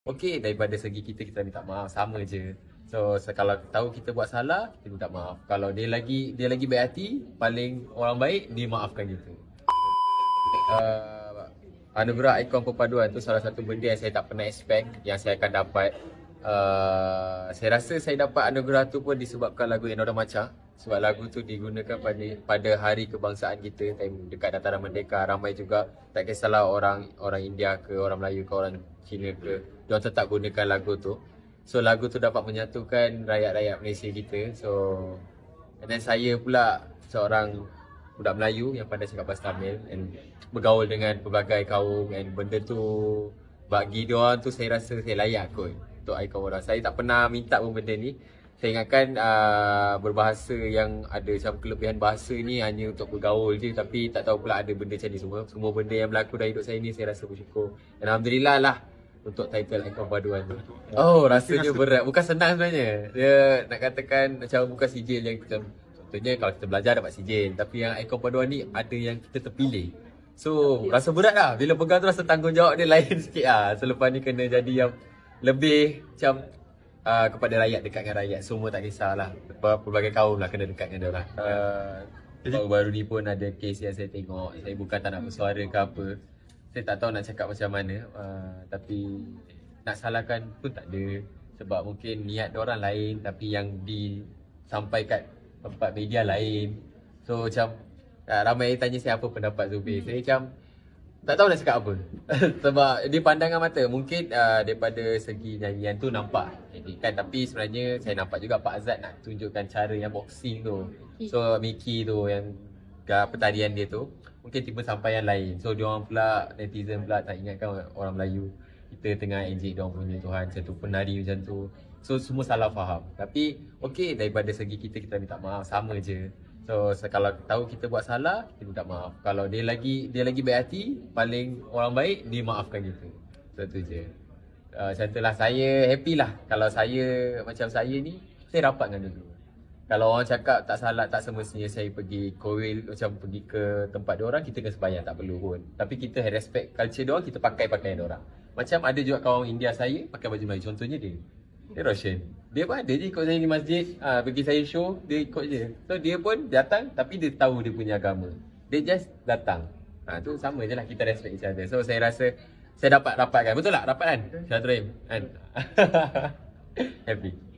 Okey, daripada segi kita minta maaf, sama je. So, kalau tahu kita buat salah, kita minta maaf. Kalau dia lagi baik hati, paling orang baik, dia maafkan kita. Anugerah ikon perpaduan tu salah satu benda yang saya tak pernah expect yang saya akan dapat. Saya rasa saya dapat anugerah tu pun disebabkan lagu Endora Macha. Sebab lagu tu digunakan pada hari kebangsaan kita, time dekat Dataran Merdeka. Ramai juga, tak kisahlah orang India ke, orang Melayu ke, orang Cina ke, diorang tetap gunakan lagu tu. So lagu tu dapat menyatukan rakyat-rakyat Malaysia kita. So, dan saya pula seorang budak Melayu yang pandai cakap bahasa Tamil and bergaul dengan pelbagai kaum, and benda tu bagi diorang tu saya rasa saya layak kot untuk ikon orang. Saya tak pernah minta pun benda ni. Saya ingatkan berbahasa yang ada macam kelebihan bahasa ni hanya untuk bergaul je, tapi tak tahu pula ada benda macam ni semua. Semua benda yang berlaku dalam hidup saya ni saya rasa bersyukur. Dan Alhamdulillah lah untuk title ikon perpaduan tu. Oh, rasanya berat. Bukan senang sebenarnya. Dia nak katakan macam bukan sijil yang kita, contohnya kalau kita belajar dapat sijil, tapi yang ikon perpaduan ni ada yang kita terpilih. So, rasa berat lah. Bila pegang tu rasa tanggungjawab dia lain sikit lah. Selepas ni kena jadi yang lebih macam kepada rakyat, dekat dengan rakyat. Semua tak kisahlah. Pelbagai kaum lah kena dekat dengan dia orang. Baru-baru ni pun ada kes yang saya tengok. Saya bukan tak nak bersuara ke apa. Saya tak tahu nak cakap macam mana. Tapi nak salahkan pun tak ada. Sebab mungkin niat orang lain, tapi yang disampaikan tempat media lain. So macam ramai tanya saya apa pendapat Zubir. Saya macam tak tahu nak cakap apa. Sebab dia pandangan mata. Mungkin daripada segi nyanyian tu nampak kan, tapi sebenarnya saya nampak juga Pak Azad nak tunjukkan cara yang boxing tu. So Mickey tu yang pertandingan dia tu mungkin tiba sampai yang lain. So diorang pula, netizen pula tak ingatkan orang Melayu kita tengah ejek diorang punya Tuhan macam tu, penari macam tu. So semua salah faham. Tapi okey, daripada segi kita minta maaf, sama je. So kalau tahu kita buat salah, kita minta maaf. Kalau dia lagi baik hati, paling orang baik, dia maafkan kita. So tu je. Macam tu lah, saya happy lah. Kalau saya macam saya ni, saya rapat dengan dulu. Kalau orang cakap tak salah, tak semestinya saya pergi Korea, macam pergi ke tempat diorang, kita kena sembahyang, tak perlu pun. Tapi kita respect culture diorang, kita pakai pakaian diorang. Macam ada juga kawan India saya pakai baju Melayu, contohnya dia Roshan. Dia pun ada je ikut saya di masjid, pergi saya show, dia ikut je. So dia pun datang, tapi dia tahu dia punya agama. Dia just datang. Tu sama je lah, kita respect each other. So saya rasa saya dapat rapatkan. Betul tak? Rapat kan? Syahid Rahim kan? Happy.